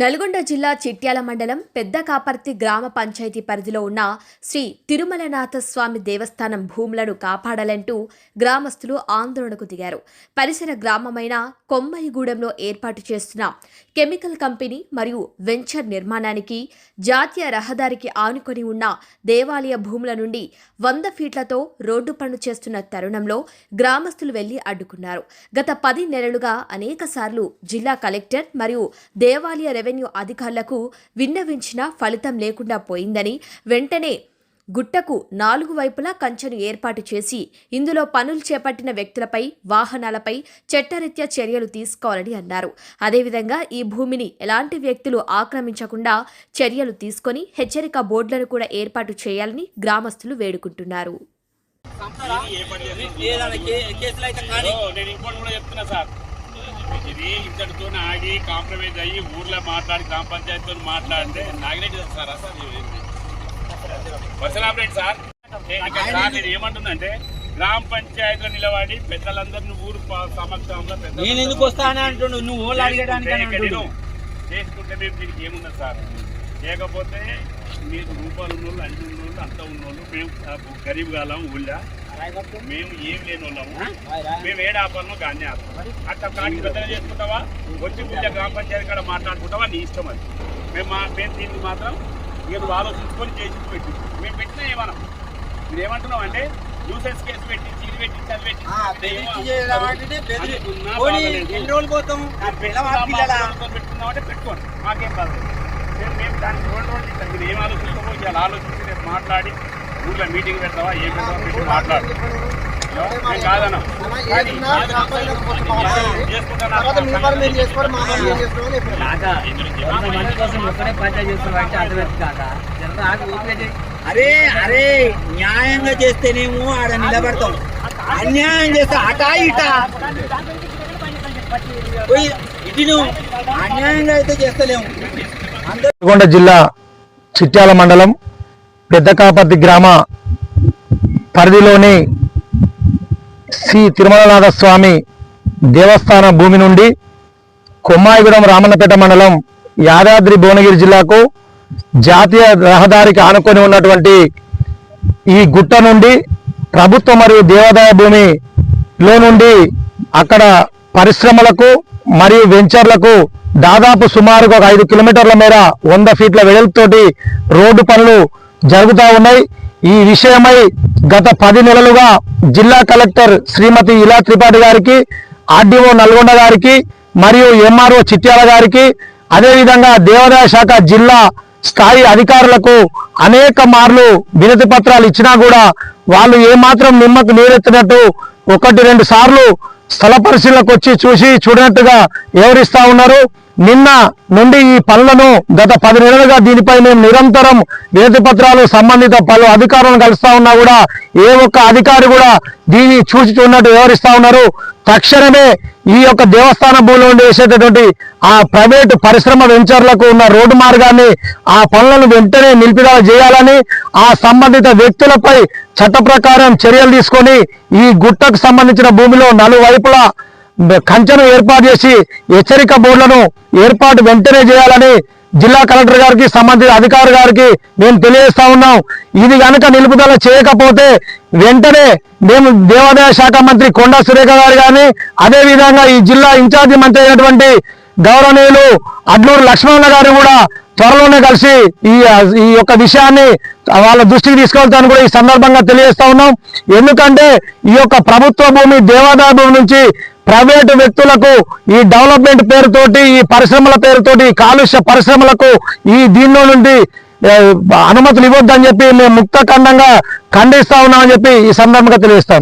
నల్గొండ జిల్లా చిట్యాల మండలం పెద్ద కాపర్తి గ్రామ పంచాయతీ పరిధిలో ఉన్న శ్రీ తిరుమలనాథ స్వామి దేవస్థానం భూములను కాపాడాలంటూ గ్రామస్తులు ఆందోళనకు దిగారు. పరిసర గ్రామమైన కొమ్మయిగూడెంలో ఏర్పాటు చేస్తున్న కెమికల్ కంపెనీ మరియు వెంచర్ నిర్మాణానికి జాతీయ రహదారికి ఆనుకొని ఉన్న దేవాలయ భూముల నుండి 100 ఫీట్లతో రోడ్డు పనులు చేస్తున్న తరుణంలో గ్రామస్తులు వెళ్లి అడ్డుకున్నారు. గత 10 నెలలుగా అనేకసార్లు జిల్లా కలెక్టర్ మరియు దేవాలయ రెవెన్యూ అధికారులకు విన్నవించినా ఫలితం లేకుండా పోయిందని, వెంటనే గుట్టకు 4 వైపులా కంచెను ఏర్పాటు చేసి ఇందులో పనులు చేపట్టిన వ్యక్తులపై, వాహనాలపై చట్టరీత్యా చర్యలు తీసుకోవాలని అన్నారు. అదేవిధంగా ఈ భూమిని ఎలాంటి వ్యక్తులు ఆక్రమించకుండా చర్యలు తీసుకొని హెచ్చరిక బోర్డులను కూడా ఏర్పాటు చేయాలని గ్రామస్తులు వేడుకుంటున్నారు. ఇది ఇంతటితో ఆగి కాంప్రమైజ్ అయ్యి ఊర్లో మాట్లాడి గ్రామ పంచాయతీతో మాట్లాడితే నాగిరెడ్డి సార్ పరశురామరెడ్డి సార్ నేను ఏమంటుందంటే గ్రామ పంచాయతీలో నిలబడి పెద్దలందరినీ ఊరు సమక్షంలో చేసుకుంటే మేము దీనికి ఏమున్నది సార్. లేకపోతే మీకు రూపాయలు ఉన్నోళ్ళు, అన్ని ఉన్నోళ్ళు, అంతా ఉన్నోళ్ళు, మేము గరీబ్ కాలం ఊళ్ళో మేము ఏం లేని వాళ్ళము, మేము ఏడు ఆపాలను కానీ ఆపాలి. అట్లా కాడికి పెద్దగా చేసుకుంటావా, వచ్చి పూజ గ్రామ పంచాయతీ కాడ మాట్లాడుకుంటావా, నీ ఇష్టం అది. మేము దీన్ని మాత్రం ఇక నువ్వు ఆలోచించుకొని చేసి పెట్టి మేము పెట్టినా ఏమన్నా మీరు ఏమంటున్నావు అంటే న్యూసెన్స్ కేసు పెట్టి ఇది పెట్టి పెట్టుకున్నామంటే పెట్టుకోండి, మాకేం కాదు. మేము దానికి 2 రోజులు ఇస్తాం. మీరు ఏం ఆలోచించుకోవో ఇవాళ ఆలోచించి రేపు మాట్లాడి ఊళ్ళో మీటింగ్ పెడతావా, ఏం పెడతావా పెట్టి మాట్లాడు. మేము కాదన్నా అరే అరే న్యాయంగా చేస్తేనేమో ఆడ నిలబడతాం, అన్యాయం చేస్తే అటా ఇటా ఇటు అన్యాయంగా అయితే చేస్తలేము. నల్గొండ జిల్లా చిట్యాల మండలం పెద్ద కాపర్తి గ్రామ పరిధిలోని శ్రీ తిరుమలనాథ స్వామి దేవస్థాన భూమి నుండి కొమ్మాయిగూడెం రామన్నపేట మండలం యాదాద్రి భువనగిరి జిల్లాకు జాతీయ రహదారికి ఆనుకొని ఉన్నటువంటి ఈ గుట్ట నుండి ప్రభుత్వ మరియు దేవాదాయ భూమిలో నుండి అక్కడ పరిశ్రమలకు మరియు వెంచర్లకు దాదాపు సుమారుగా 5 కిలోమీటర్ల మేర 100 ఫీట్ల వెడల్పుతోటి రోడ్డు పనులు జరుగుతూ ఉన్నాయి. ఈ విషయమై గత 10 నెలలుగా జిల్లా కలెక్టర్ శ్రీమతి ఇలా త్రిపాఠి గారికి, ఆర్డీఓ నల్గొండ గారికి మరియు ఎంఆర్ఓ చిట్యాల గారికి, అదేవిధంగా దేవాదాయ శాఖ జిల్లా స్థాయి అధికారులకు అనేక మార్లు వినతి పత్రాలు ఇచ్చినా కూడా వాళ్ళు ఏమాత్రం నిమ్మకు నీరెత్తినట్టు 1-2 సార్లు స్థల పరిశీలనకు వచ్చి చూసి చూడనట్టుగా వివరిస్తా ఉన్నారు. నిన్న నుండి ఈ పనులను గత 10 నెలలుగా దీనిపై మేము నిరంతరం వినతి పత్రాలు సంబంధిత పలు అధికారులను కలుస్తా ఉన్నా కూడా ఏ ఒక్క అధికారి కూడా దీన్ని చూసి చూడనట్టు వివరిస్తా ఉన్నారు. తక్షణమే ఈ యొక్క దేవస్థాన భూమిలో వేసేటటువంటి ఆ ప్రైవేటు పరిశ్రమ వెంచర్లకు ఉన్న రోడ్డు మార్గాన్ని ఆ పనులను వెంటనే నిలిపివేత చేయాలని, ఆ సంబంధిత వ్యక్తులపై చట్ట ప్రకారం చర్యలు తీసుకొని ఈ గుట్టకు సంబంధించిన భూమిలో 4 వైపులా కంచెను ఏర్పాటు చేసి హెచ్చరిక బోర్డులను ఏర్పాటు వెంటనే చేయాలని జిల్లా కలెక్టర్ గారికి, సంబంధిత అధికారి గారికి మేము తెలియజేస్తా ఉన్నాం. ఇది కనుక నిలుపుదల చేయకపోతే వెంటనే మేము దేవాదాయ శాఖ మంత్రి కొండా సురేఖ గారు కానీ, అదేవిధంగా ఈ జిల్లా ఇన్ఛార్జి మంత్రి అయినటువంటి గౌరవనీయులు అడ్లూరు లక్ష్మణ గారు కూడా త్వరలోనే కలిసి ఈ యొక్క విషయాన్ని వాళ్ళ దృష్టికి తీసుకెళ్తాను కూడా ఈ సందర్భంగా తెలియజేస్తా ఉన్నాం. ఎందుకంటే ఈ యొక్క ప్రభుత్వ భూమి, దేవాదాయ భూమి నుంచి ప్రైవేటు వ్యక్తులకు ఈ డెవలప్మెంట్ పేరుతోటి, ఈ పరిశ్రమల పేరుతోటి, కాలుష్య పరిశ్రమలకు దీనిలో నుండి అనుమతులు ఇవ్వద్దని చెప్పి మేము ముక్త ఖండంగా ఖండిస్తా ఉన్నామని చెప్పి ఈ సందర్భంగా తెలియజేస్తాం.